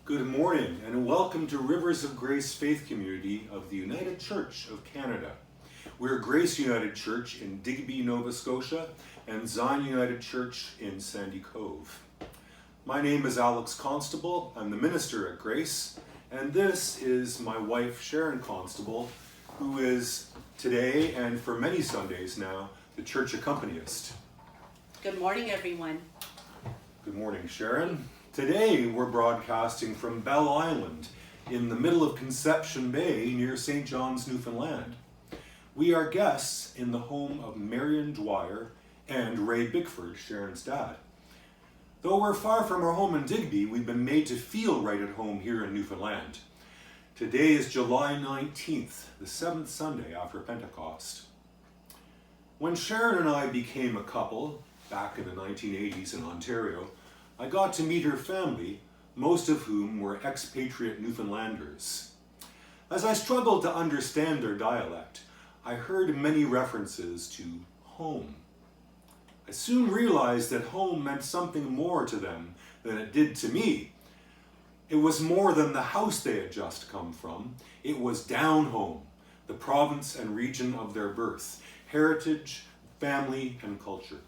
Good morning and welcome to Rivers of Grace Faith Community of the United Church of Canada. We're Grace United Church in Digby, Nova Scotia and Zion United Church in Sandy Cove. My name is Alex Constable. I'm the minister at Grace, and this is my wife Sharon Constable, who is today and for many Sundays now the church accompanist. Good morning, everyone. Good morning, Sharon. Today we're broadcasting from Bell Island in the middle of Conception Bay near St. John's, Newfoundland. We are guests in the home of Marion Dwyer and Ray Bickford, Sharon's dad. Though we're far from our home in Digby, we've been made to feel right at home here in Newfoundland. Today is July 19th, the seventh Sunday after Pentecost. When Sharon and I became a couple, back in the 1980s in Ontario, I got to meet her family, most of whom were expatriate Newfoundlanders. As I struggled to understand their dialect, I heard many references to home. I soon realized that home meant something more to them than it did to me. It was more than the house they had just come from. It was down home, the province and region of their birth, heritage, family, and culture.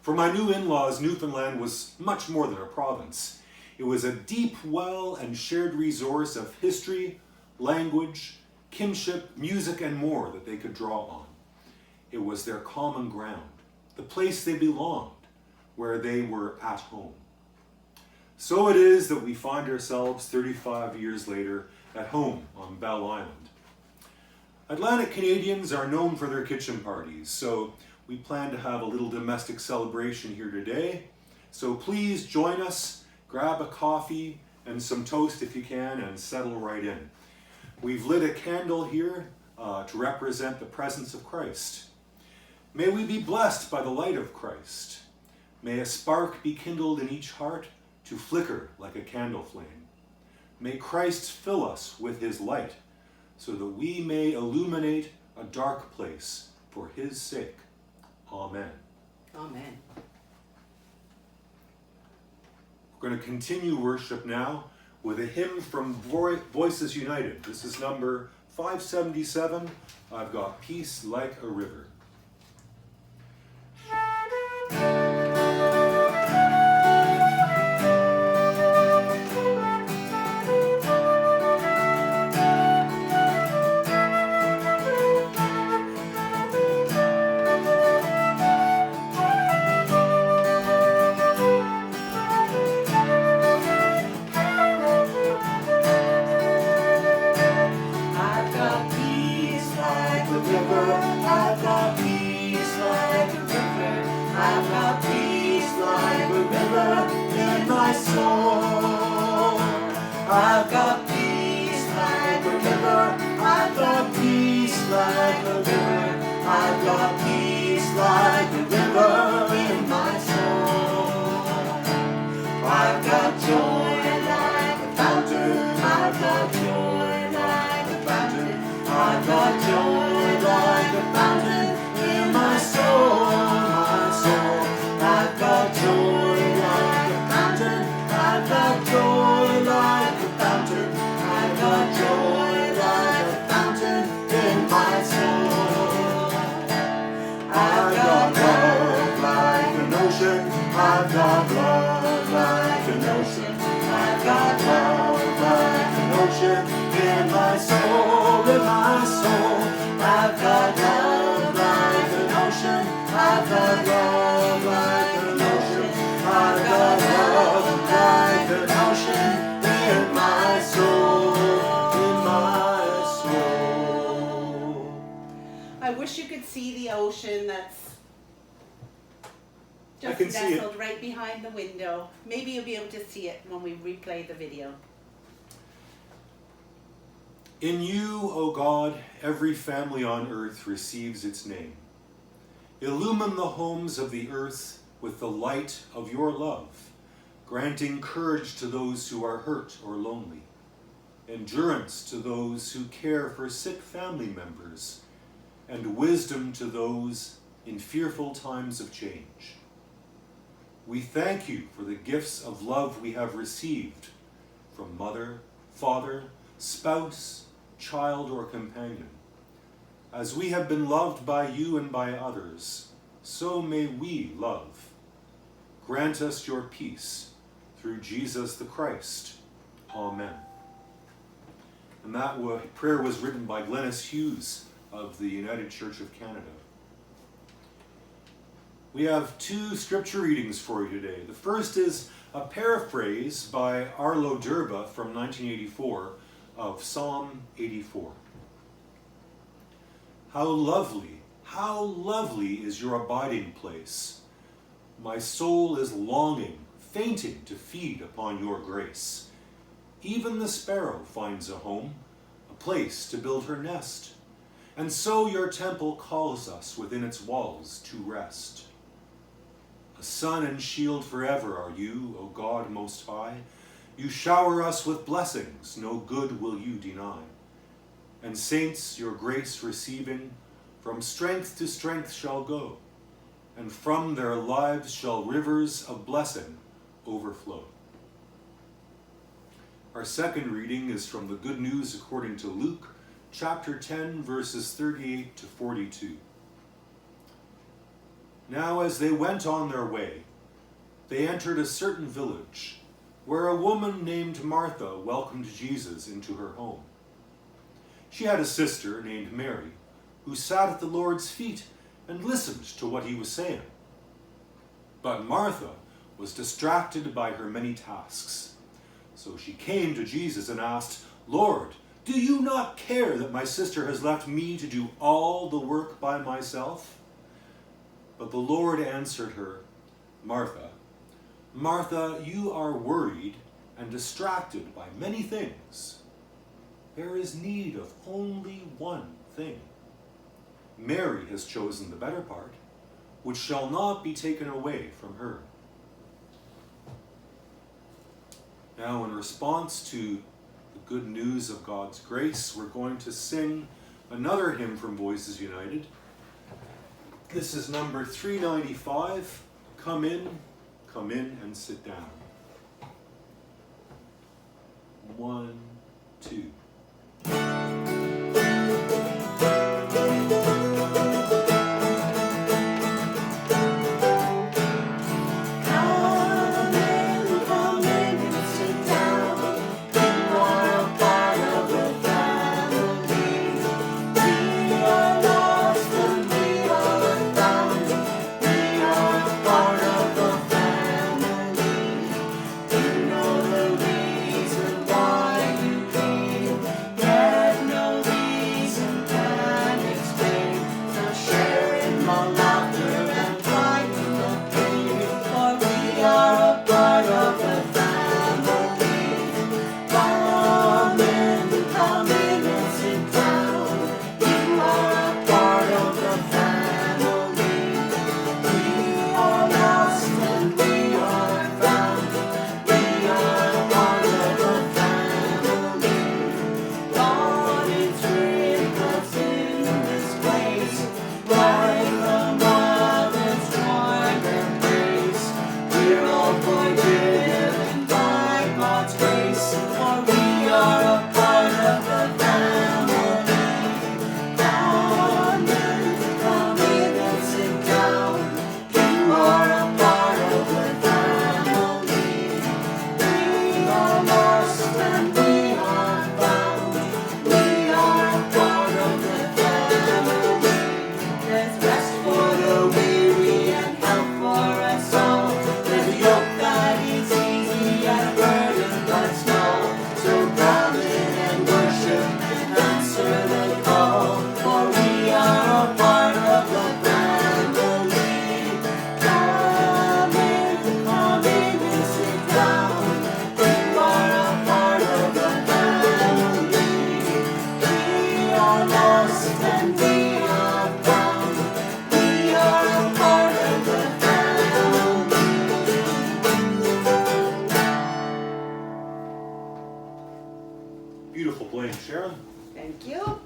For my new in-laws, Newfoundland was much more than a province. It was a deep well and shared resource of history, language, kinship, music, and more that they could draw on. It was their common ground, the place they belonged, where they were at home. So it is that we find ourselves 35 years later at home on Bell Island. Atlantic Canadians are known for their kitchen parties, so we plan to have a little domestic celebration here today. So please join us, grab a coffee and some toast if you can, and settle right in. We've lit a candle here to represent the presence of Christ. May we be blessed by the light of Christ. May a spark be kindled in each heart to flicker like a candle flame. May Christ fill us with his light so that we may illuminate a dark place for his sake. Amen. Amen. We're going to continue worship now with a hymn from Voices United. This is number 577. I've got Peace Like a River. I've got peace like a river. I've got peace like a river. I've got peace like a river in my soul. I've got joy like a fountain. I've got joy like a fountain. I've got joy like a fountain in my soul. My soul. I've got joy like a fountain. I've got joy like a fountain. I've got joy like a fountain in my soul. I've got love like an ocean. I've got love like an ocean. I've got love like an ocean in my soul, in my soul. I've got love like an ocean. I've got love like an ocean. I've got love like an ocean in my soul, in my soul. I wish you could see the ocean that's I just can see it. nestled right behind the window. Maybe you'll be able to see it when we replay the video. In you, O God, every family on earth receives its name. Illumine the homes of the earth with the light of your love, granting courage to those who are hurt or lonely, endurance to those who care for sick family members, and wisdom to those in fearful times of change. We thank you for the gifts of love we have received, from mother, father, spouse, child, or companion. As we have been loved by you and by others, so may we love. Grant us your peace through Jesus the Christ. Amen. And that prayer was written by Glennis Hughes of the United Church of Canada. We have two scripture readings for you today. The first is a paraphrase by Arlo Durba from 1984 of Psalm 84. How lovely is your abiding place. My soul is longing, fainting to feed upon your grace. Even the sparrow finds a home, a place to build her nest. And so your temple calls us within its walls to rest. A sun and shield forever are you, O God Most High. You shower us with blessings, no good will you deny. And saints, your grace receiving, from strength to strength shall go, and from their lives shall rivers of blessing overflow. Our second reading is from the Good News according to Luke, chapter 10, verses 38 to 42. Now as they went on their way, they entered a certain village, where a woman named Martha welcomed Jesus into her home. She had a sister named Mary, who sat at the Lord's feet and listened to what he was saying. But Martha was distracted by her many tasks. So she came to Jesus and asked, "Lord, do you not care that my sister has left me to do all the work by myself?" But the Lord answered her, "Martha, Martha, you are worried and distracted by many things. There is need of only one thing. Mary has chosen the better part, which shall not be taken away from her." Now, in response to the good news of God's grace, we're going to sing another hymn from Voices United. This is number 395, Come in and sit down. 1, 2. Beautiful playing, Sharon. Thank you.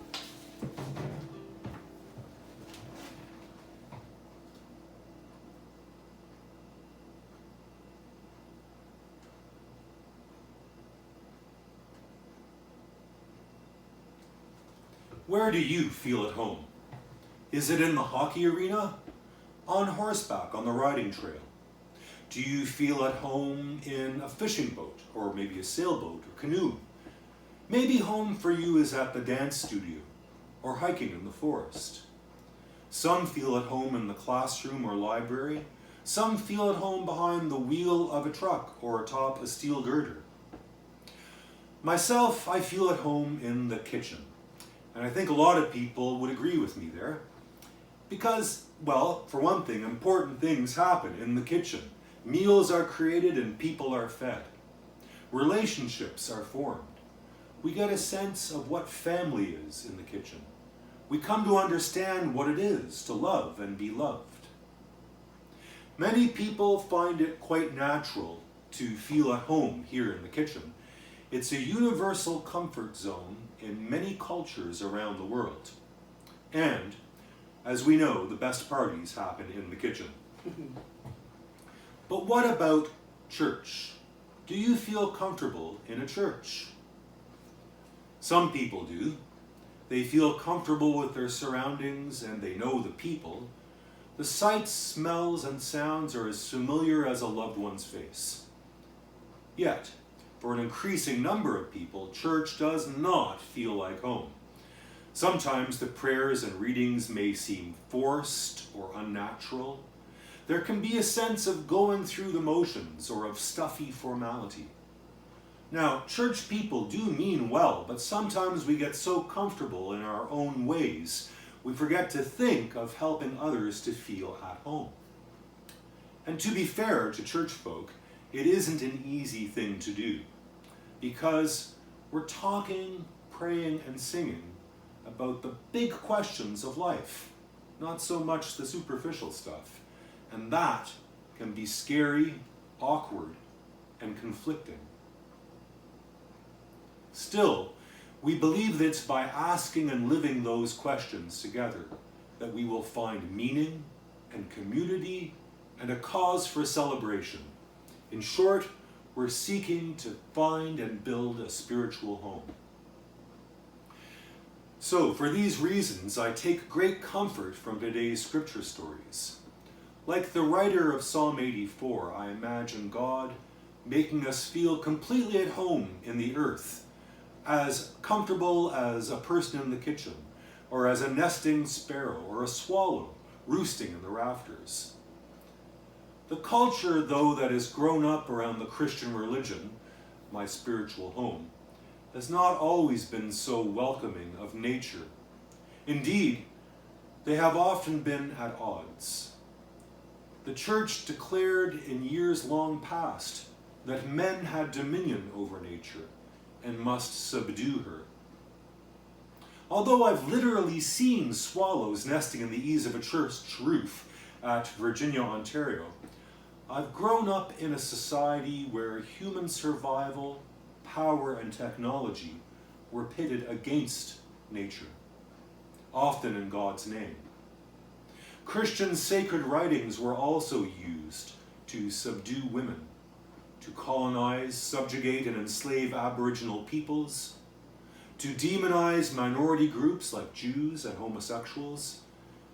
Where do you feel at home? Is it in the hockey arena? On horseback on the riding trail? Do you feel at home in a fishing boat, or maybe a sailboat or canoe? Maybe home for you is at the dance studio or hiking in the forest. Some feel at home in the classroom or library. Some feel at home behind the wheel of a truck or atop a steel girder. Myself, I feel at home in the kitchen. And I think a lot of people would agree with me there. Because, well, for one thing, important things happen in the kitchen. Meals are created and people are fed. Relationships are formed. We get a sense of what family is in the kitchen. We come to understand what it is to love and be loved. Many people find it quite natural to feel at home here in the kitchen. It's a universal comfort zone in many cultures around the world. And, as we know, the best parties happen in the kitchen. But what about church? Do you feel comfortable in a church? Some people do. They feel comfortable with their surroundings and they know the people. The sights, smells, and sounds are as familiar as a loved one's face. Yet, for an increasing number of people, church does not feel like home. Sometimes the prayers and readings may seem forced or unnatural. There can be a sense of going through the motions or of stuffy formality. Now, church people do mean well, but sometimes we get so comfortable in our own ways, we forget to think of helping others to feel at home. And to be fair to church folk, it isn't an easy thing to do, because we're talking, praying, and singing about the big questions of life, not so much the superficial stuff. And that can be scary, awkward, and conflicting. Still, we believe that it's by asking and living those questions together that we will find meaning and community and a cause for celebration. In short, we're seeking to find and build a spiritual home. So, for these reasons, I take great comfort from today's scripture stories. Like the writer of Psalm 84, I imagine God making us feel completely at home in the earth, as comfortable as a person in the kitchen, or as a nesting sparrow, or a swallow roosting in the rafters. The culture, though, that has grown up around the Christian religion, my spiritual home, has not always been so welcoming of nature. Indeed, they have often been at odds. The church declared in years long past that men had dominion over nature and must subdue her. Although I've literally seen swallows nesting in the eaves of a church roof at Virginia, Ontario, I've grown up in a society where human survival, power, and technology were pitted against nature, often in God's name. Christian sacred writings were also used to subdue women, to colonize, subjugate, and enslave Aboriginal peoples, to demonize minority groups like Jews and homosexuals,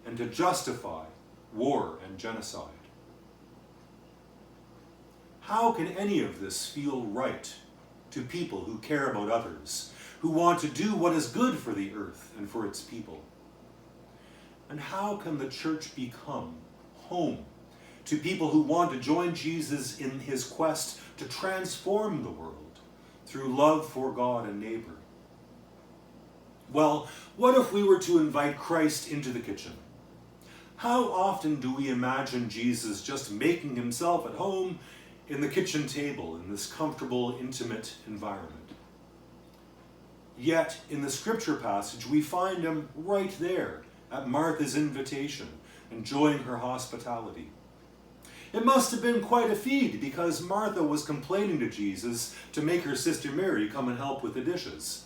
and to justify war and genocide. How can any of this feel right to people who care about others, who want to do what is good for the earth and for its people? And how can the church become home to people who want to join Jesus in his quest to transform the world through love for God and neighbor? Well, what if we were to invite Christ into the kitchen? How often do we imagine Jesus just making himself at home in the kitchen table in this comfortable, intimate environment? Yet, in the scripture passage, we find him right there at Martha's invitation, enjoying her hospitality. It must have been quite a feat, because Martha was complaining to Jesus to make her sister Mary come and help with the dishes.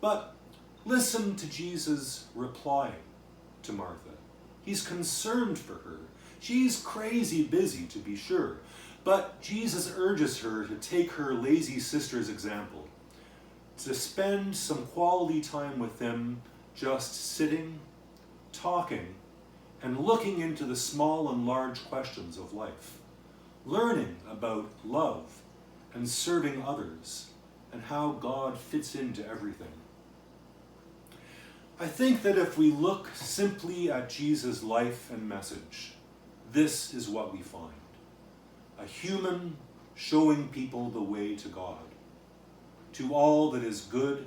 But listen to Jesus replying to Martha. He's concerned for her. She's crazy busy, to be sure, but Jesus urges her to take her lazy sister's example, to spend some quality time with him, just sitting, talking, and looking into the small and large questions of life, learning about love and serving others and how God fits into everything. I think that if we look simply at Jesus' life and message, this is what we find. A human showing people the way to God, to all that is good,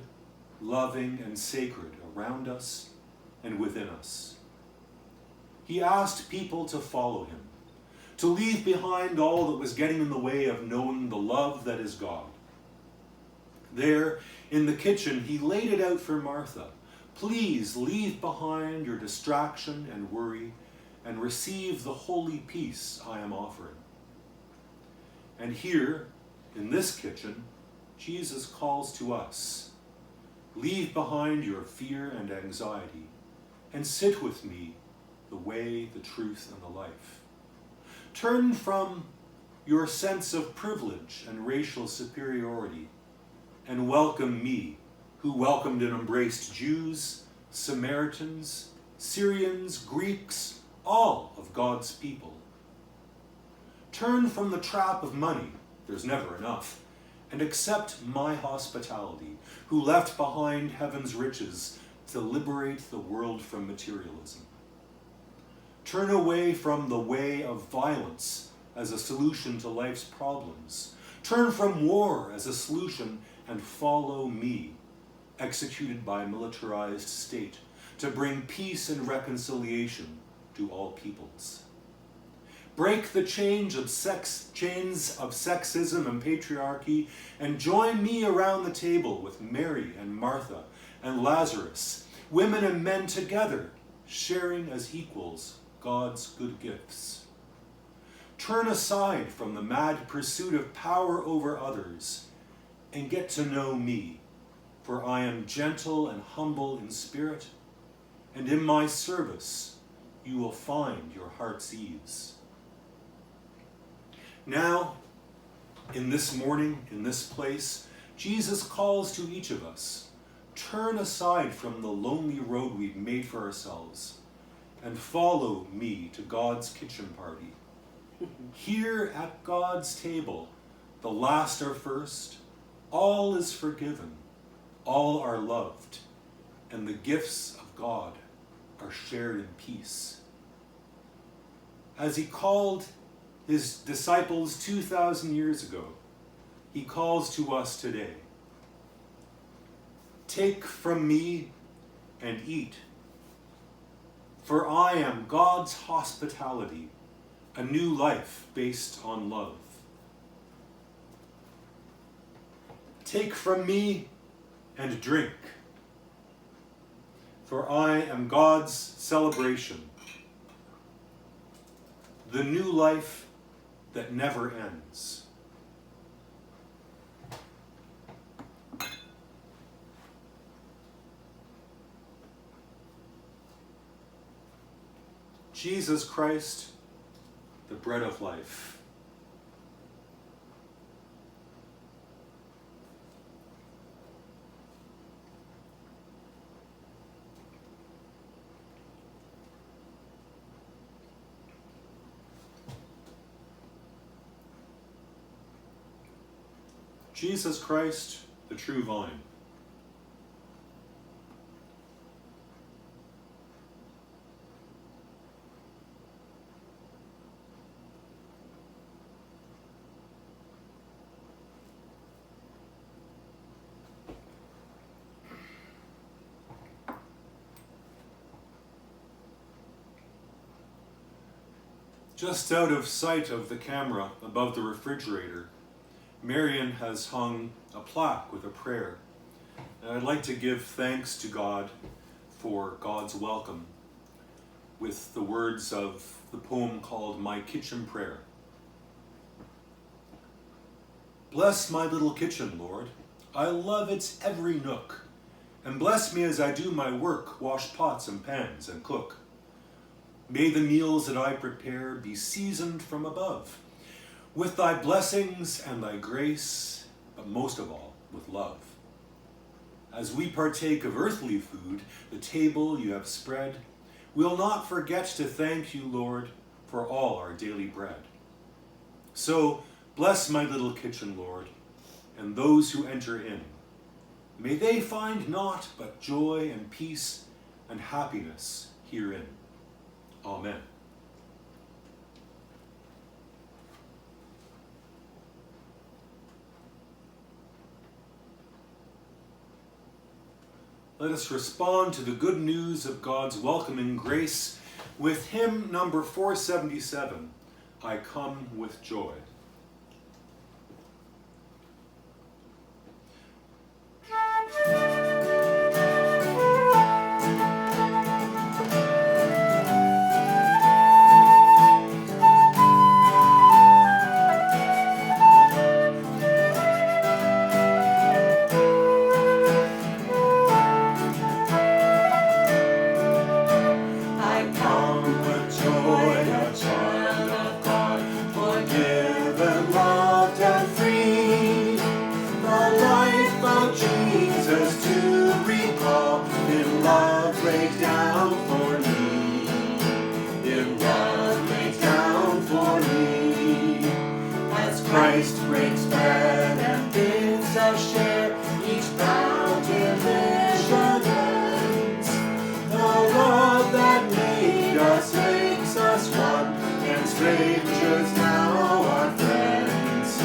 loving, and sacred around us and within us. He asked people to follow him, to leave behind all that was getting in the way of knowing the love that is God. There, in the kitchen, he laid it out for Martha. Please leave behind your distraction and worry and receive the holy peace I am offering. And here, in this kitchen, Jesus calls to us. Leave behind your fear and anxiety and sit with me, the way, the truth, and the life. Turn from your sense of privilege and racial superiority and welcome me, who welcomed and embraced Jews, Samaritans, Syrians, Greeks, all of God's people. Turn from the trap of money, there's never enough, and accept my hospitality, who left behind heaven's riches to liberate the world from materialism. Turn away from the way of violence as a solution to life's problems. Turn from war as a solution and follow me, executed by a militarized state, to bring peace and reconciliation to all peoples. Break the chains of sexism and patriarchy and join me around the table with Mary and Martha and Lazarus, women and men together, sharing as equals God's good gifts. Turn aside from the mad pursuit of power over others and get to know me, for I am gentle and humble in spirit, and in my service you will find your heart's ease. Now, in this morning, in this place, Jesus calls to each of us, turn aside from the lonely road we've made for ourselves and follow me to God's kitchen party. Here at God's table, the last are first, all is forgiven, all are loved, and the gifts of God are shared in peace. As he called his disciples 2,000 years ago, he calls to us today. Take from me and eat, for I am God's hospitality, a new life based on love. Take from me and drink, for I am God's celebration, the new life that never ends. Jesus Christ, the bread of life. Jesus Christ, the true vine. Just out of sight of the camera above the refrigerator, Marion has hung a plaque with a prayer. And I'd like to give thanks to God for God's welcome with the words of the poem called My Kitchen Prayer. Bless my little kitchen, Lord. I love its every nook. And bless me as I do my work, wash pots and pans and cook. May the meals that I prepare be seasoned from above, with thy blessings and thy grace, but most of all, with love. As we partake of earthly food, the table you have spread, we'll not forget to thank you, Lord, for all our daily bread. So bless my little kitchen, Lord, and those who enter in. May they find naught but joy and peace and happiness herein. Amen. Let us respond to the good news of God's welcoming grace with hymn number 477, I Come with Joy. Christ breaks bread and bids us share each bounty vision ends. The love that made us makes us one, and strangers now are friends.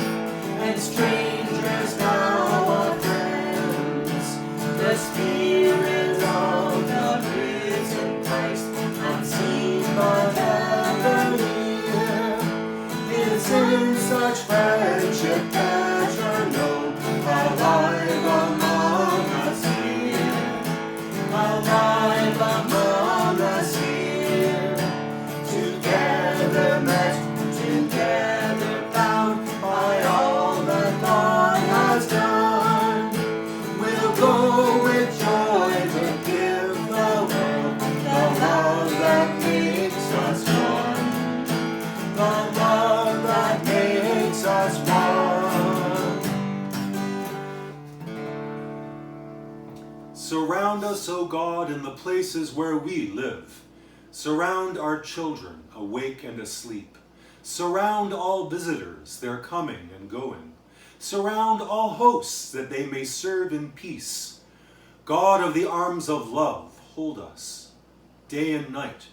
And strangers now are friends. The Spirit of the risen Christ, unseen but ever near, is in such friendship better known, alive among us here, alive among us here. Together met, together bound by all that God has done, we'll go with joy to give the world the love that makes us one, the love that makes us one. Surround us, O God, in the places where we live. Surround our children, awake and asleep. Surround all visitors, their coming and going. Surround all hosts, that they may serve in peace. God of the arms of love, hold us, day and night,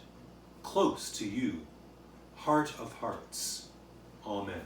close to you, heart of hearts. Amen.